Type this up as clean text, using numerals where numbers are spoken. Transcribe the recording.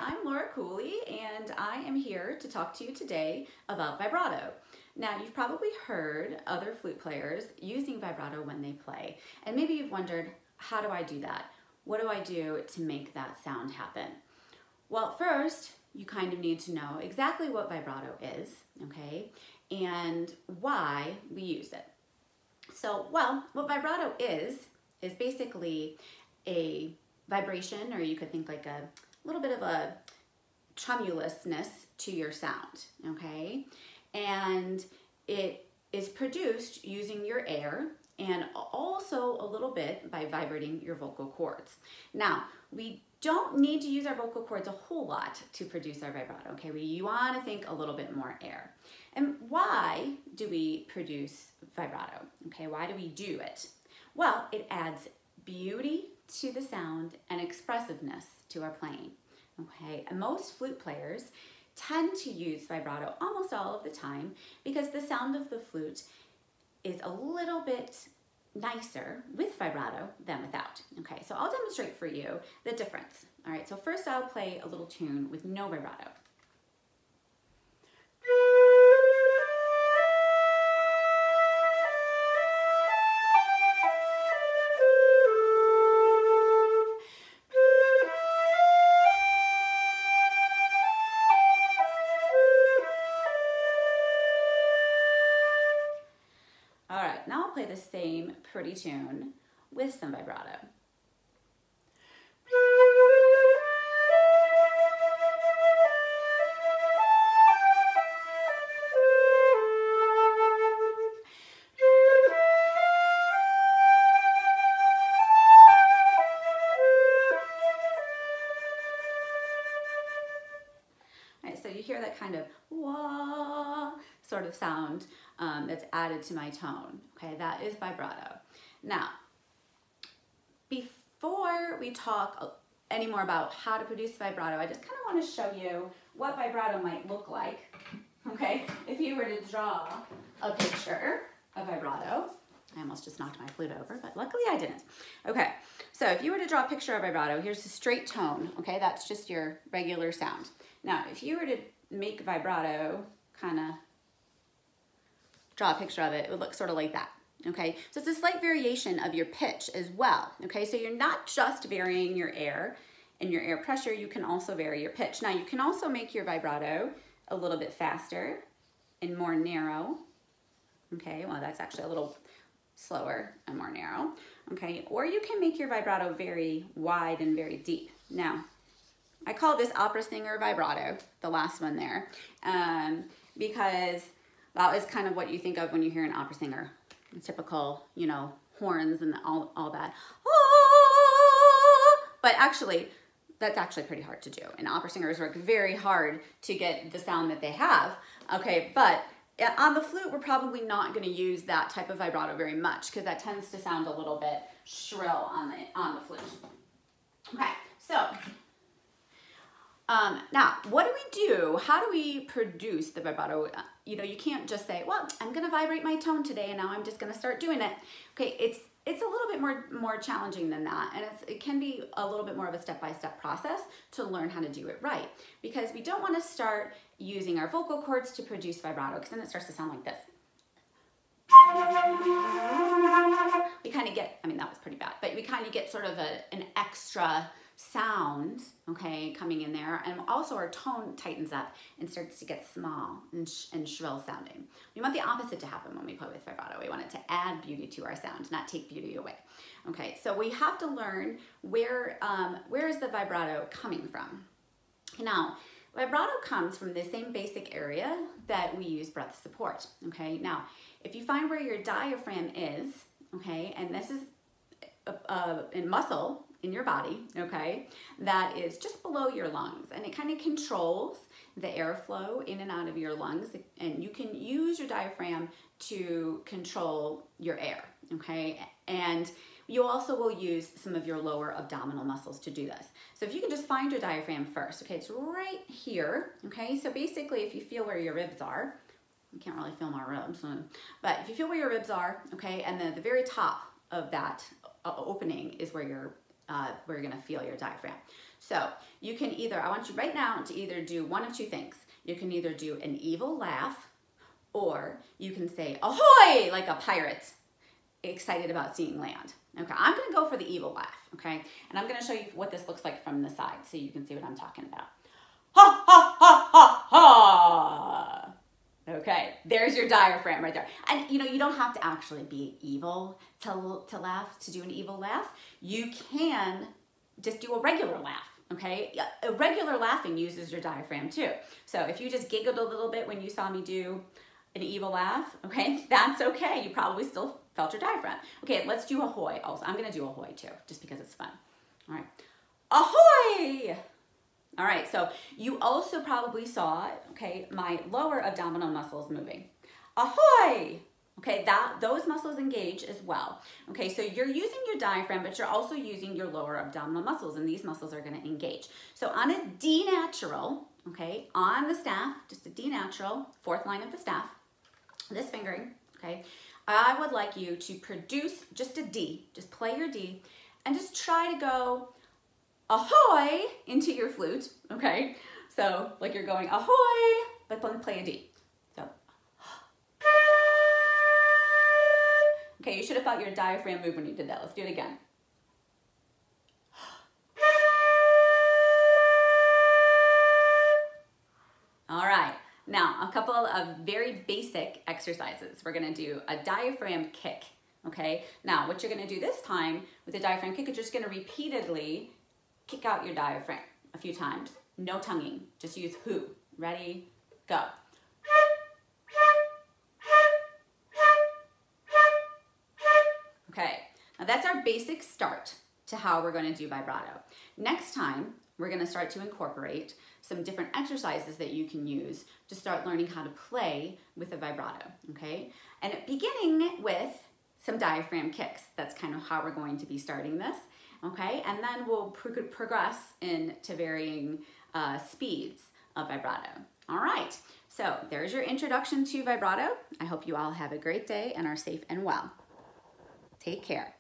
I'm Laura Cooley, and I am here to talk to you today about vibrato. Now, you've probably heard other flute players using vibrato when they play, and maybe you've wondered, how do I do that? What do I do to make that sound happen? Well, first, you kind of need to know exactly what vibrato is, okay, and why we use it. So, well, what vibrato is basically a vibration, or you could think like a little bit of a tremulousness to your sound, okay? And it is produced using your air and also a little bit by vibrating your vocal cords. Now, we don't need to use our vocal cords a whole lot to produce our vibrato, okay? You want to think a little bit more air. And why do we produce vibrato, okay? Why do we do it? Well, it adds beauty to the sound and expressiveness to our playing, okay? And most flute players tend to use vibrato almost all of the time because the sound of the flute is a little bit nicer with vibrato than without, okay? So I'll demonstrate for you the difference. All right, so first I'll play a little tune with no vibrato. All right, now I'll play the same pretty tune with some vibrato. All right, so you hear that kind of wah sort of sound that's added to my tone, okay? That is vibrato. Now, before we talk any more about how to produce vibrato, I just kind of want to show you what vibrato might look like, okay? If you were to draw a picture of vibrato, I almost just knocked my flute over, but luckily I didn't. Okay, so if you were to draw a picture of vibrato, here's the straight tone, okay? That's just your regular sound. Now, if you were to make vibrato, kind of draw a picture of it, it would look sort of like that, okay? So it's a slight variation of your pitch as well, okay? So you're not just varying your air and your air pressure, you can also vary your pitch. Now, you can also make your vibrato a little bit faster and more narrow, okay? Well, that's actually a little slower and more narrow, okay? Or you can make your vibrato very wide and very deep. Now, I call this opera singer vibrato, the last one there, because that is kind of what you think of when you hear an opera singer. Typical, you know, horns and all that. But actually, that's actually pretty hard to do. And opera singers work very hard to get the sound that they have. Okay, but on the flute, we're probably not going to use that type of vibrato very much because that tends to sound a little bit shrill on the flute. Okay, so now, what do we do? How do we produce the vibrato? You know, you can't just say, well, I'm going to vibrate my tone today and now I'm just going to start doing it. Okay, it's a little bit more challenging than that, and it can be a little bit more of a step-by-step process to learn how to do it right, because we don't want to start using our vocal cords to produce vibrato, because then it starts to sound like this. We kind of get, I mean, that was pretty bad, but we kind of get sort of an extra sound, okay, coming in there, and also our tone tightens up and starts to get small and shrill sounding. We want the opposite to happen when we play with vibrato. We want it to add beauty to our sound, not take beauty away. Okay, so we have to learn where is the vibrato coming from. Now, vibrato comes from the same basic area that we use breath support, okay? Now, if you find where your diaphragm is, okay, and this is in muscle in your body, okay, that is just below your lungs, and it kind of controls the airflow in and out of your lungs, and you can use your diaphragm to control your air, okay, and you also will use some of your lower abdominal muscles to do this. So if you can just find your diaphragm first, okay, it's right here, okay, so basically if you feel where your ribs are, you can't really feel my ribs, but if you feel where your ribs are, okay, and then the very top of that opening is where your where you're gonna feel your diaphragm. So you can either, I want you right now to either do one of two things. You can either do an evil laugh, or you can say, ahoy, like a pirate, excited about seeing land. Okay, I'm gonna go for the evil laugh, okay? And I'm gonna show you what this looks like from the side so you can see what I'm talking about. Ha, ha, ha, ha, ha. Okay, there's your diaphragm right there. And you know, you don't have to actually be evil to laugh, to do an evil laugh. You can just do a regular laugh, okay? A regular laughing uses your diaphragm too. So if you just giggled a little bit when you saw me do an evil laugh, okay, that's okay. You probably still felt your diaphragm. Okay, let's do ahoy also. I'm gonna do ahoy too, just because it's fun. All right, ahoy! All right, so you also probably saw, okay, my lower abdominal muscles moving. Ahoy! Okay, those muscles engage as well. Okay, so you're using your diaphragm, but you're also using your lower abdominal muscles, and these muscles are gonna engage. So on a D natural, okay, on the staff, just a D natural, fourth line of the staff, this fingering, okay, I would like you to produce just a D, just play your D, and just try to go ahoy into your flute, okay? So like you're going ahoy, but then play a D. So, okay, you should have felt your diaphragm move when you did that. Let's do it again. All right, now a couple of very basic exercises. We're gonna do a diaphragm kick, okay? Now what you're gonna do this time with the diaphragm kick is just gonna repeatedly kick out your diaphragm a few times. No tonguing, just use who. Ready, go. Okay, now that's our basic start to how we're gonna do vibrato. Next time, we're gonna start to incorporate some different exercises that you can use to start learning how to play with the vibrato, okay? And beginning with some diaphragm kicks. That's kind of how we're going to be starting this. Okay, and then we'll progress into varying speeds of vibrato. All right, so there's your introduction to vibrato. I hope you all have a great day and are safe and well. Take care.